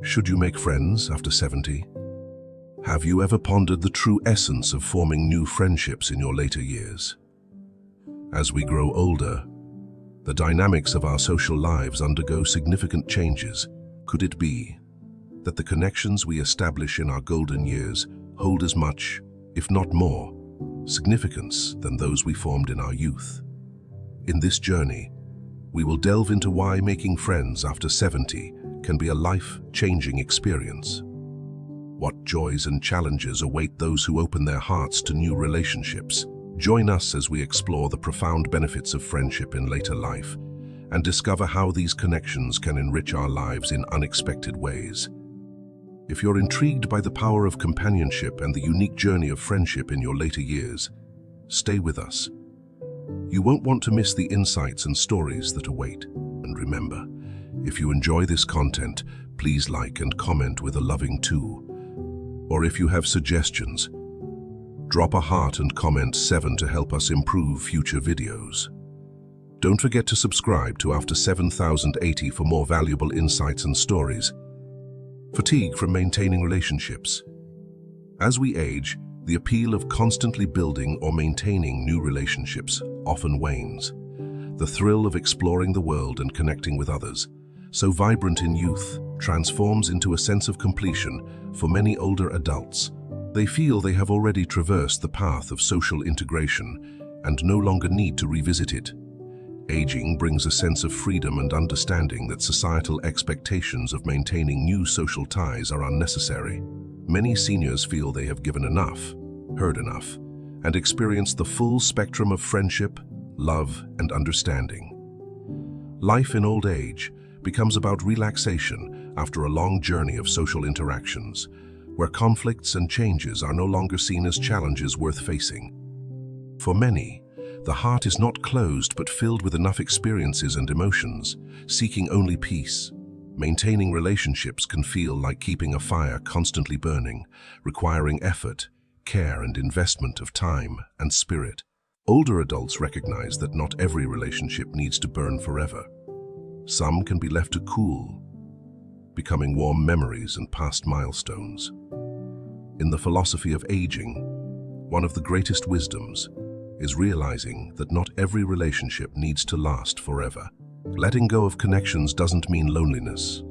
Should you make friends after 70? Have you ever pondered the true essence of forming new friendships in your later years? As we grow older, the dynamics of our social lives undergo significant changes. Could it be that the connections we establish in our golden years hold as much, if not more, significance than those we formed in our youth? In this journey, we will delve into why making friends after 70 can be a life-changing experience. What joys and challenges await those who open their hearts to new relationships? Join us as we explore the profound benefits of friendship in later life and discover how these connections can enrich our lives in unexpected ways. If you're intrigued by the power of companionship and the unique journey of friendship in your later years, stay with us. You won't want to miss the insights and stories that await. And remember, if you enjoy this content, please like and comment with a loving 2. Or if you have suggestions, drop a heart and comment 7 to help us improve future videos. Don't forget to subscribe to After 7080 for more valuable insights and stories. Fatigue from maintaining relationships. As we age, the appeal of constantly building or maintaining new relationships often wanes. The thrill of exploring the world and connecting with others, so vibrant in youth, transforms into a sense of completion for many older adults. They feel they have already traversed the path of social integration and no longer need to revisit it. Aging brings a sense of freedom and understanding that societal expectations of maintaining new social ties are unnecessary. Many seniors feel they have given enough, heard enough, and experienced the full spectrum of friendship, love, and understanding. Life in old age becomes about relaxation after a long journey of social interactions, where conflicts and changes are no longer seen as challenges worth facing. For many, the heart is not closed but filled with enough experiences and emotions, seeking only peace. Maintaining relationships can feel like keeping a fire constantly burning, requiring effort, care, and investment of time and spirit. Older adults recognize that not every relationship needs to burn forever. Some can be left to cool, becoming warm memories and past milestones. In the philosophy of aging, one of the greatest wisdoms is realizing that not every relationship needs to last forever. Letting go of connections doesn't mean loneliness.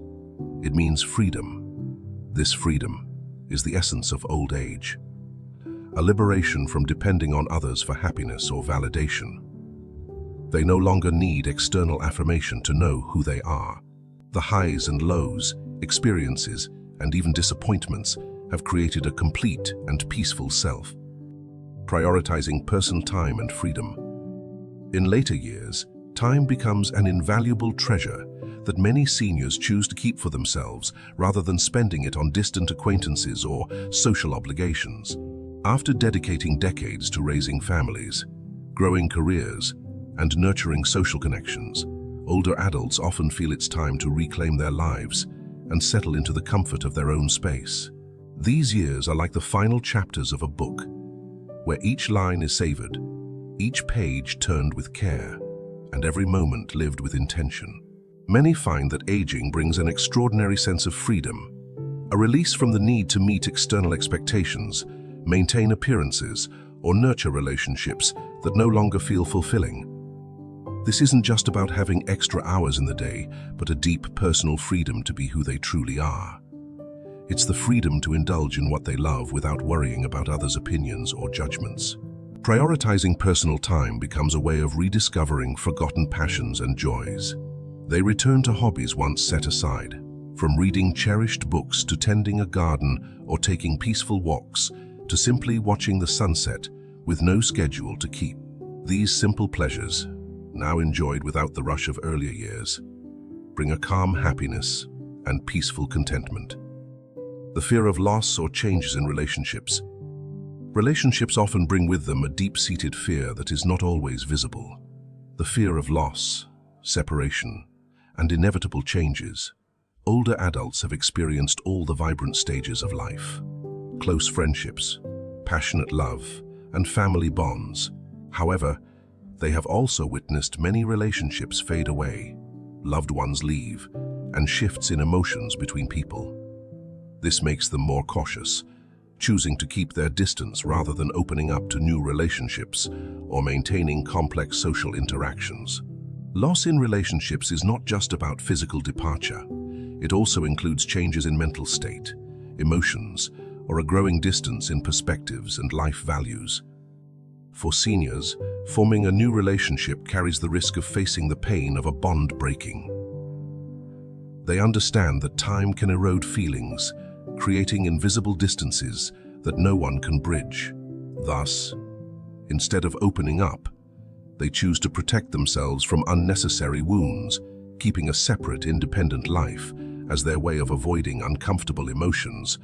It means freedom. This freedom is the essence of old age. A liberation from depending on others for happiness or validation. They no longer need external affirmation to know who they are. The highs and lows, experiences, and even disappointments have created a complete and peaceful self. Prioritizing personal time and freedom. In later years, time becomes an invaluable treasure that many seniors choose to keep for themselves rather than spending it on distant acquaintances or social obligations. After dedicating decades to raising families, growing careers, and nurturing social connections, older adults often feel it's time to reclaim their lives and settle into the comfort of their own space. These years are like the final chapters of a book, where each line is savored, each page turned with care, and every moment lived with intention. Many find that aging brings an extraordinary sense of freedom, a release from the need to meet external expectations, maintain appearances, or nurture relationships that no longer feel fulfilling. This isn't just about having extra hours in the day, but a deep personal freedom to be who they truly are. It's the freedom to indulge in what they love without worrying about others' opinions or judgments. Prioritizing personal time becomes a way of rediscovering forgotten passions and joys. They return to hobbies once set aside, from reading cherished books to tending a garden or taking peaceful walks, to simply watching the sunset with no schedule to keep. These simple pleasures, now enjoyed without the rush of earlier years, bring a calm happiness and peaceful contentment. The fear of loss or changes in relationships. Relationships often bring with them a deep-seated fear that is not always visible. The fear of loss, separation, and inevitable changes. Older adults have experienced all the vibrant stages of life. Close friendships, passionate love, and family bonds. However, they have also witnessed many relationships fade away, loved ones leave, and shifts in emotions between people. This makes them more cautious, choosing to keep their distance rather than opening up to new relationships or maintaining complex social interactions. Loss in relationships is not just about physical departure. It also includes changes in mental state, emotions, or a growing distance in perspectives and life values. For seniors, forming a new relationship carries the risk of facing the pain of a bond breaking. They understand that time can erode feelings, creating invisible distances that no one can bridge. Thus, instead of opening up, they choose to protect themselves from unnecessary wounds, keeping a separate, independent life as their way of avoiding uncomfortable emotions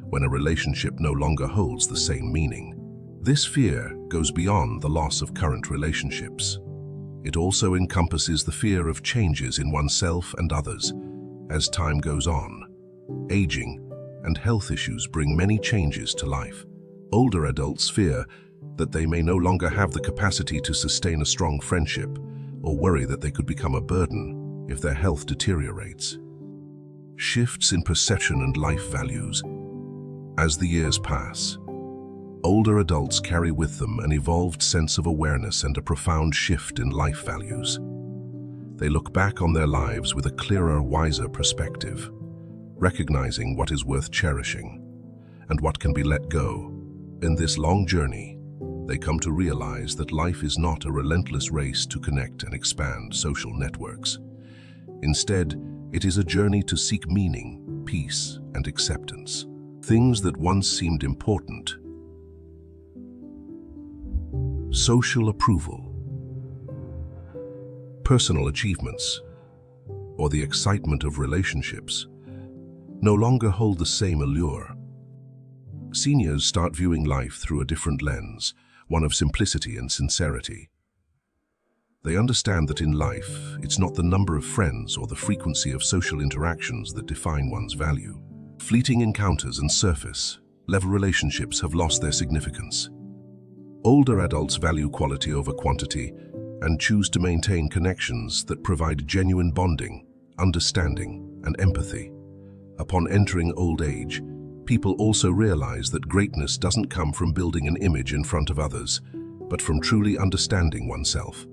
when a relationship no longer holds the same meaning. This fear goes beyond the loss of current relationships. It also encompasses the fear of changes in oneself and others. As time goes on, aging and health issues bring many changes to life. Older adults fear that they may no longer have the capacity to sustain a strong friendship, or worry that they could become a burden if their health deteriorates. Shifts in perception and life values. As the years pass, older adults carry with them an evolved sense of awareness and a profound shift in life values. They look back on their lives with a clearer, wiser perspective, recognizing what is worth cherishing and what can be let go. In this long journey, they come to realize that life is not a relentless race to connect and expand social networks. Instead, it is a journey to seek meaning, peace, and acceptance. Things that once seemed important. Social approval, personal achievements, or the excitement of relationships no longer hold the same allure. Seniors start viewing life through a different lens, one of simplicity and sincerity. They understand that in life, it's not the number of friends or the frequency of social interactions that define one's value. Fleeting encounters and surface-level relationships have lost their significance. Older adults value quality over quantity and choose to maintain connections that provide genuine bonding, understanding, and empathy. Upon entering old age, people also realize that greatness doesn't come from building an image in front of others, but from truly understanding oneself.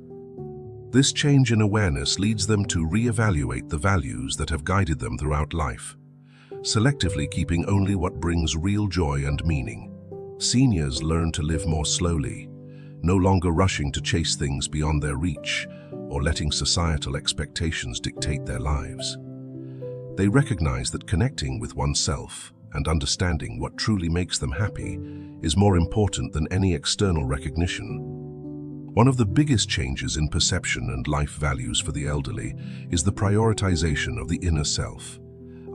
This change in awareness leads them to reevaluate the values that have guided them throughout life, selectively keeping only what brings real joy and meaning. Seniors learn to live more slowly, no longer rushing to chase things beyond their reach or letting societal expectations dictate their lives. They recognize that connecting with oneself and understanding what truly makes them happy is more important than any external recognition. One of the biggest changes in perception and life values for the elderly is the prioritization of the inner self.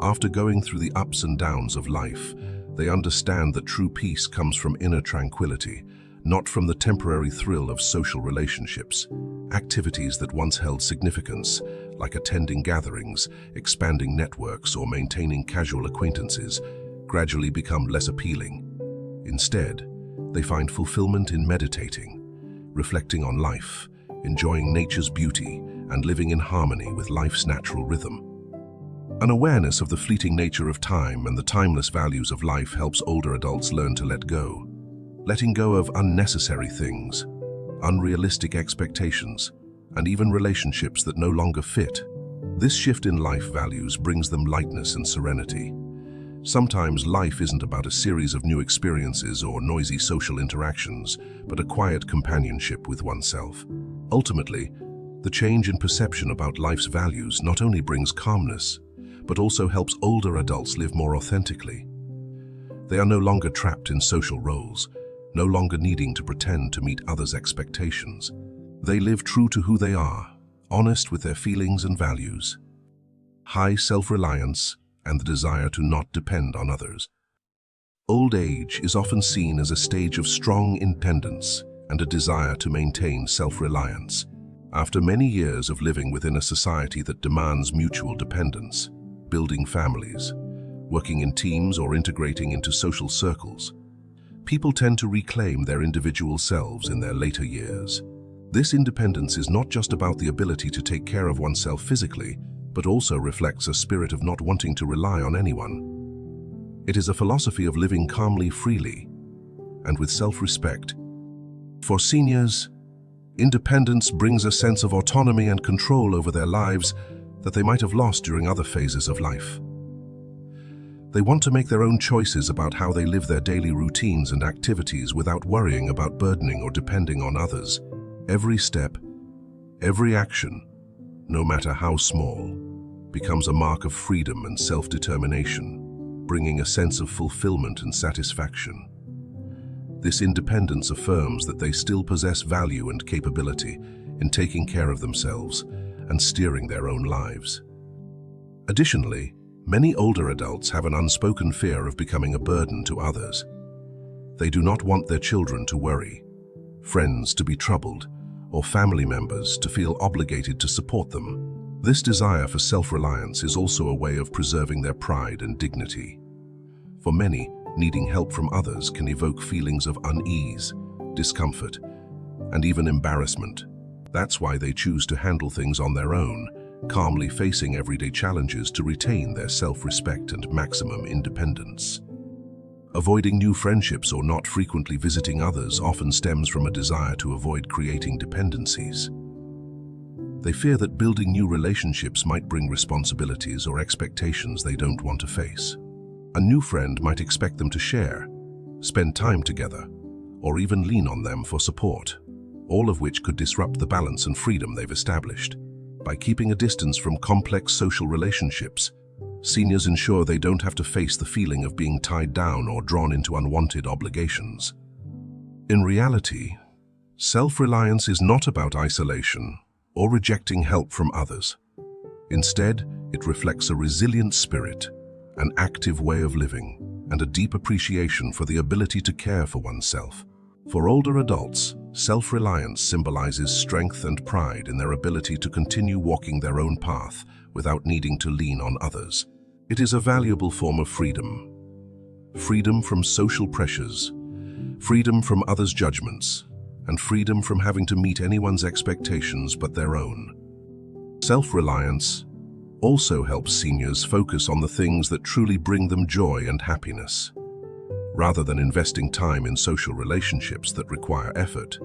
After going through the ups and downs of life, they understand that true peace comes from inner tranquility, not from the temporary thrill of social relationships. Activities that once held significance, like attending gatherings, expanding networks, or maintaining casual acquaintances, gradually become less appealing. Instead, they find fulfillment in meditating, reflecting on life, enjoying nature's beauty, and living in harmony with life's natural rhythm. An awareness of the fleeting nature of time and the timeless values of life helps older adults learn to let go. Letting go of unnecessary things, unrealistic expectations, and even relationships that no longer fit. This shift in life values brings them lightness and serenity. Sometimes life isn't about a series of new experiences or noisy social interactions, but a quiet companionship with oneself. Ultimately, the change in perception about life's values not only brings calmness, but also helps older adults live more authentically. They are no longer trapped in social roles, no longer needing to pretend to meet others' expectations. They live true to who they are, honest with their feelings and values. High self-reliance and the desire to not depend on others. Old age is often seen as a stage of strong independence and a desire to maintain self-reliance. After many years of living within a society that demands mutual dependence, building families, working in teams, or integrating into social circles, people tend to reclaim their individual selves in their later years. This independence is not just about the ability to take care of oneself physically, but also reflects a spirit of not wanting to rely on anyone. It is a philosophy of living calmly, freely, and with self-respect. For seniors, independence brings a sense of autonomy and control over their lives that they might have lost during other phases of life. They want to make their own choices about how they live their daily routines and activities without worrying about burdening or depending on others. Every step, every action, no matter how small, becomes a mark of freedom and self-determination, bringing a sense of fulfillment and satisfaction. This independence affirms that they still possess value and capability in taking care of themselves and steering their own lives. Additionally, many older adults have an unspoken fear of becoming a burden to others. They do not want their children to worry, friends to be troubled, or family members to feel obligated to support them. This desire for self-reliance is also a way of preserving their pride and dignity. For many, needing help from others can evoke feelings of unease, discomfort, and even embarrassment. That's why they choose to handle things on their own, calmly facing everyday challenges to retain their self-respect and maximum independence. Avoiding new friendships or not frequently visiting others often stems from a desire to avoid creating dependencies. They fear that building new relationships might bring responsibilities or expectations they don't want to face. A new friend might expect them to share, spend time together, or even lean on them for support, all of which could disrupt the balance and freedom they've established. By keeping a distance from complex social relationships, seniors ensure they don't have to face the feeling of being tied down or drawn into unwanted obligations. In reality, self-reliance is not about isolation or rejecting help from others. Instead, it reflects a resilient spirit, an active way of living, and a deep appreciation for the ability to care for oneself. For older adults, self-reliance symbolizes strength and pride in their ability to continue walking their own path without needing to lean on others. It is a valuable form of freedom. Freedom from social pressures, freedom from others' judgments, and freedom from having to meet anyone's expectations but their own. Self-reliance also helps seniors focus on the things that truly bring them joy and happiness. Rather than investing time in social relationships that require effort,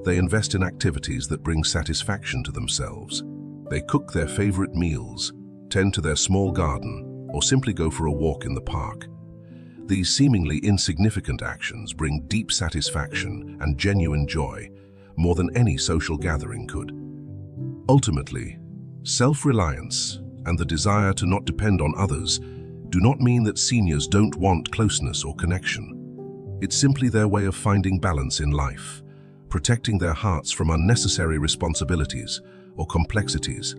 they invest in activities that bring satisfaction to themselves. They cook their favorite meals, tend to their small garden, or simply go for a walk in the park. These seemingly insignificant actions bring deep satisfaction and genuine joy, more than any social gathering could. Ultimately, self-reliance and the desire to not depend on others do not mean that seniors don't want closeness or connection. It's simply their way of finding balance in life, protecting their hearts from unnecessary responsibilities or complexities.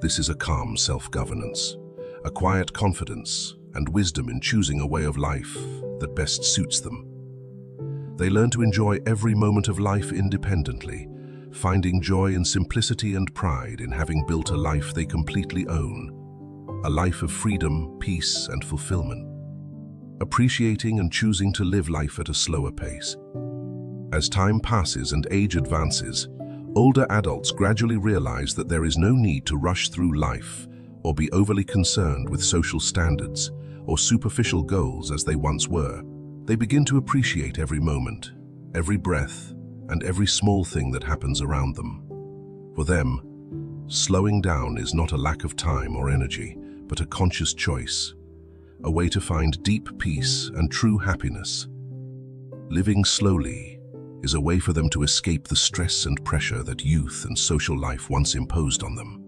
This is a calm self-governance, a quiet confidence and wisdom in choosing a way of life that best suits them. They learn to enjoy every moment of life independently, finding joy in simplicity and pride in having built a life they completely own. A life of freedom, peace, and fulfillment, appreciating and choosing to live life at a slower pace. As time passes and age advances, older adults gradually realize that there is no need to rush through life or be overly concerned with social standards or superficial goals as they once were. They begin to appreciate every moment, every breath, and every small thing that happens around them. For them, slowing down is not a lack of time or energy, but a conscious choice, a way to find deep peace and true happiness. Living slowly is a way for them to escape the stress and pressure that youth and social life once imposed on them.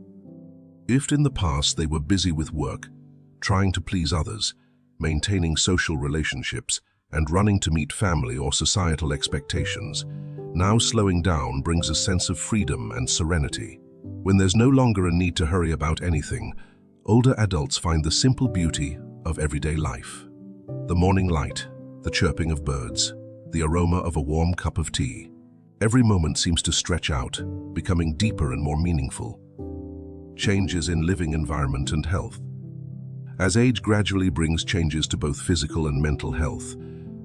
If in the past they were busy with work, trying to please others, maintaining social relationships, and running to meet family or societal expectations, now slowing down brings a sense of freedom and serenity. When there's no longer a need to hurry about anything, older adults find the simple beauty of everyday life. The morning light, the chirping of birds, the aroma of a warm cup of tea. Every moment seems to stretch out, becoming deeper and more meaningful. Changes in living environment and health. As age gradually brings changes to both physical and mental health,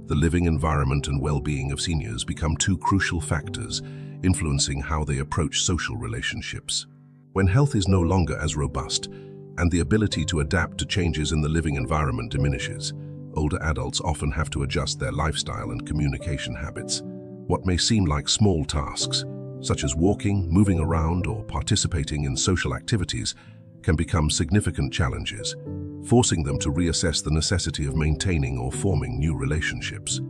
the living environment and well-being of seniors become two crucial factors influencing how they approach social relationships. When health is no longer as robust, and the ability to adapt to changes in the living environment diminishes, older adults often have to adjust their lifestyle and communication habits. What may seem like small tasks, such as walking, moving around, or participating in social activities, can become significant challenges, forcing them to reassess the necessity of maintaining or forming new relationships.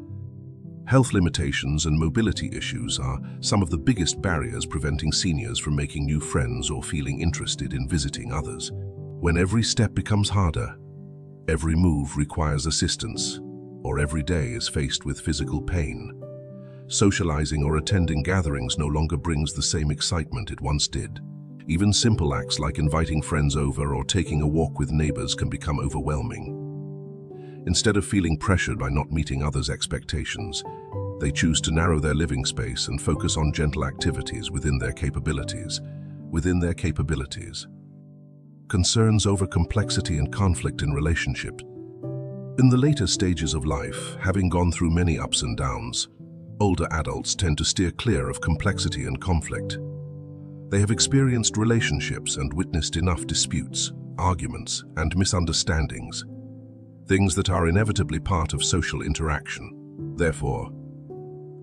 Health limitations and mobility issues are some of the biggest barriers preventing seniors from making new friends or feeling interested in visiting others. When every step becomes harder, every move requires assistance, or every day is faced with physical pain, socializing or attending gatherings no longer brings the same excitement it once did. Even simple acts like inviting friends over or taking a walk with neighbors can become overwhelming. Instead of feeling pressured by not meeting others' expectations, they choose to narrow their living space and focus on gentle activities within their capabilities. Concerns over complexity and conflict in relationships. In the later stages of life, having gone through many ups and downs, older adults tend to steer clear of complexity and conflict. They have experienced relationships and witnessed enough disputes, arguments, and misunderstandings, things that are inevitably part of social interaction. Therefore,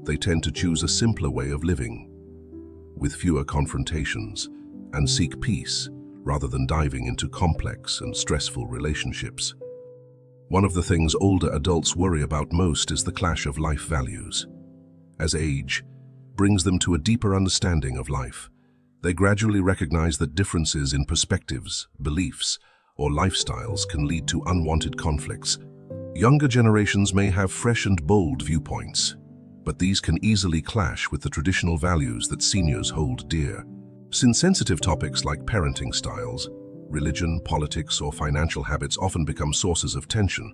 they tend to choose a simpler way of living, with fewer confrontations, and seek peace rather than diving into complex and stressful relationships. One of the things older adults worry about most is the clash of life values. As age brings them to a deeper understanding of life, they gradually recognize that differences in perspectives, beliefs, or lifestyles can lead to unwanted conflicts. Younger generations may have fresh and bold viewpoints, but these can easily clash with the traditional values that seniors hold dear. Since sensitive topics like parenting styles, religion, politics, or financial habits often become sources of tension,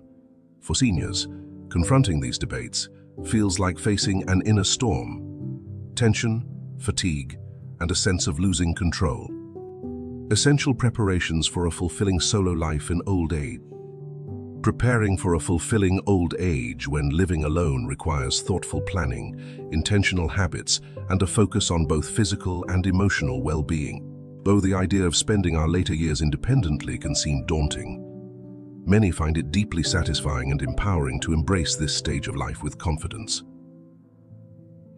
for seniors, confronting these debates feels like facing an inner storm. Tension, fatigue, and a sense of losing control. Essential preparations for a fulfilling solo life in old age. Preparing for a fulfilling old age when living alone requires thoughtful planning, intentional habits, and a focus on both physical and emotional well-being. Though the idea of spending our later years independently can seem daunting, many find it deeply satisfying and empowering to embrace this stage of life with confidence.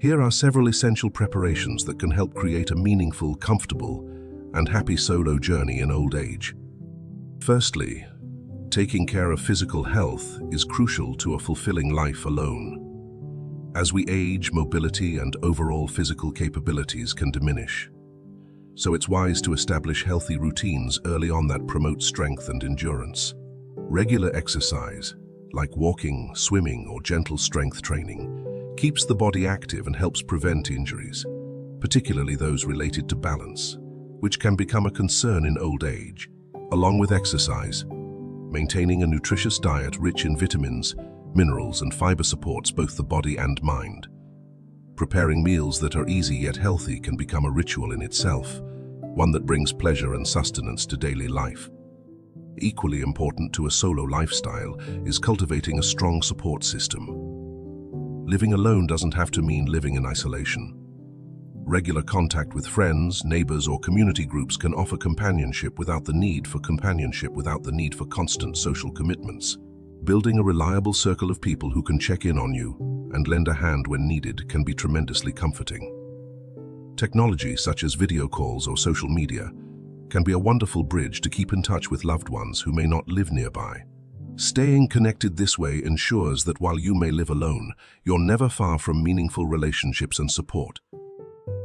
Here are several essential preparations that can help create a meaningful, comfortable, and happy solo journey in old age. Firstly, taking care of physical health is crucial to a fulfilling life alone. As we age, mobility and overall physical capabilities can diminish. So it's wise to establish healthy routines early on that promote strength and endurance. Regular exercise, like walking, swimming, or gentle strength training, keeps the body active and helps prevent injuries, particularly those related to balance, which can become a concern in old age. Along with exercise, maintaining a nutritious diet rich in vitamins, minerals, and fiber supports both the body and mind. Preparing meals that are easy yet healthy can become a ritual in itself, one that brings pleasure and sustenance to daily life. Equally important to a solo lifestyle is cultivating a strong support system. Living alone doesn't have to mean living in isolation. Regular contact with friends, neighbors, or community groups can offer companionship without the need for constant social commitments. Building a reliable circle of people who can check in on you and lend a hand when needed can be tremendously comforting. Technology such as video calls or social media can be a wonderful bridge to keep in touch with loved ones who may not live nearby. Staying connected this way ensures that while you may live alone, you're never far from meaningful relationships and support.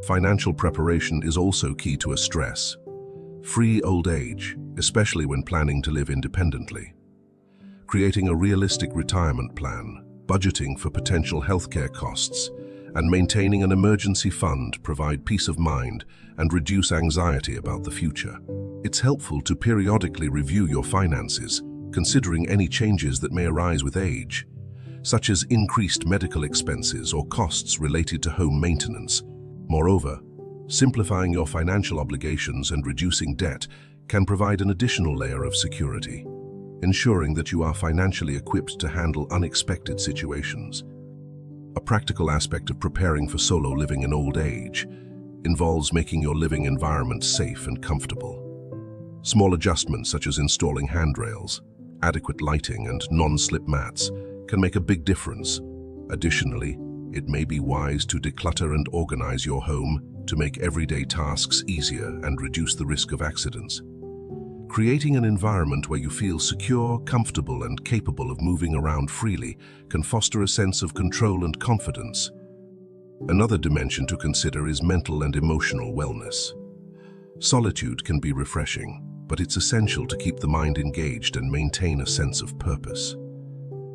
Financial preparation is also key to a stress-free old age, especially when planning to live independently. Creating a realistic retirement plan, budgeting for potential healthcare costs, and maintaining an emergency fund provide peace of mind and reduce anxiety about the future. It's helpful to periodically review your finances, considering any changes that may arise with age, such as increased medical expenses or costs related to home maintenance. Moreover, simplifying your financial obligations and reducing debt can provide an additional layer of security, ensuring that you are financially equipped to handle unexpected situations. A practical aspect of preparing for solo living in old age involves making your living environment safe and comfortable. Small adjustments such as installing handrails, adequate lighting, and non-slip mats can make a big difference. Additionally, it may be wise to declutter and organize your home to make everyday tasks easier and reduce the risk of accidents. Creating an environment where you feel secure, comfortable, and capable of moving around freely can foster a sense of control and confidence. Another dimension to consider is mental and emotional wellness. Solitude can be refreshing, but it's essential to keep the mind engaged and maintain a sense of purpose.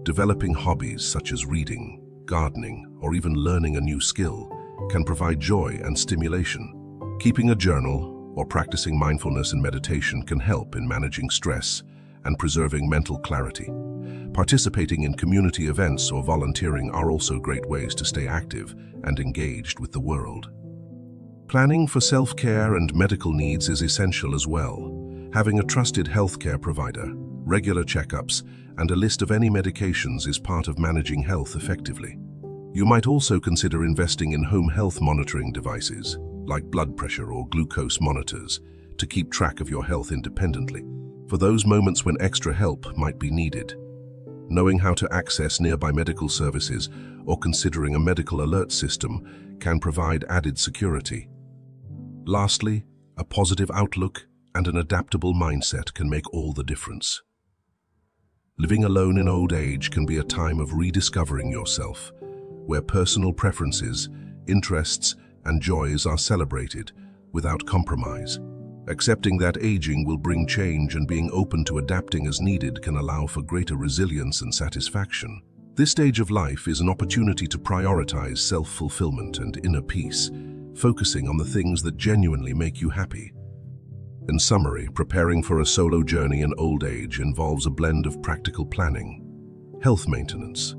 Developing hobbies such as reading, gardening, or even learning a new skill can provide joy and stimulation. Keeping a journal or practicing mindfulness and meditation can help in managing stress and preserving mental clarity. Participating in community events or volunteering are also great ways to stay active and engaged with the world. Planning for self-care and medical needs is essential as well. Having a trusted healthcare provider, regular checkups, and a list of any medications is part of managing health effectively. You might also consider investing in home health monitoring devices, like blood pressure or glucose monitors, to keep track of your health independently, for those moments when extra help might be needed. Knowing how to access nearby medical services or considering a medical alert system can provide added security. Lastly, a positive outlook and an adaptable mindset can make all the difference. Living alone in old age can be a time of rediscovering yourself, where personal preferences, interests, and joys are celebrated without compromise. Accepting that aging will bring change and being open to adapting as needed can allow for greater resilience and satisfaction. This stage of life is an opportunity to prioritize self-fulfillment and inner peace, focusing on the things that genuinely make you happy. In summary, preparing for a solo journey in old age involves a blend of practical planning, health maintenance,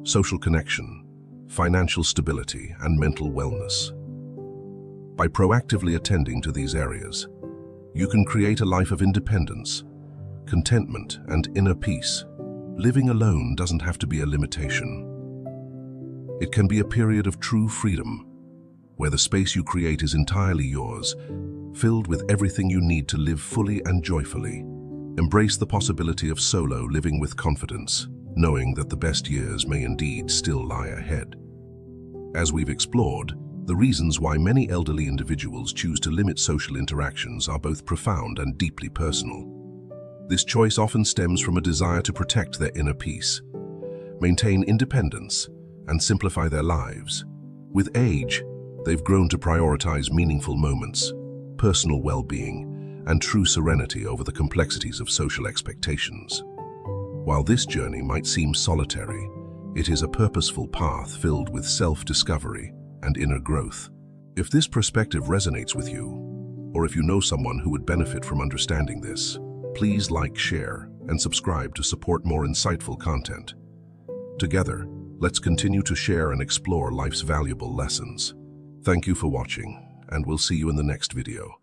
social connection, financial stability, and mental wellness. By proactively attending to these areas, you can create a life of independence, contentment, and inner peace. Living alone doesn't have to be a limitation. It can be a period of true freedom, where the space you create is entirely yours, filled with everything you need to live fully and joyfully. Embrace the possibility of solo living with confidence, knowing that the best years may indeed still lie ahead. As we've explored, the reasons why many elderly individuals choose to limit social interactions are both profound and deeply personal. This choice often stems from a desire to protect their inner peace, maintain independence, and simplify their lives. With age, they've grown to prioritize meaningful moments, personal well-being, and true serenity over the complexities of social expectations. While this journey might seem solitary, it is a purposeful path filled with self-discovery and inner growth. If this perspective resonates with you, or if you know someone who would benefit from understanding this, please like, share, and subscribe to support more insightful content. Together, let's continue to share and explore life's valuable lessons. Thank you for watching, and we'll see you in the next video.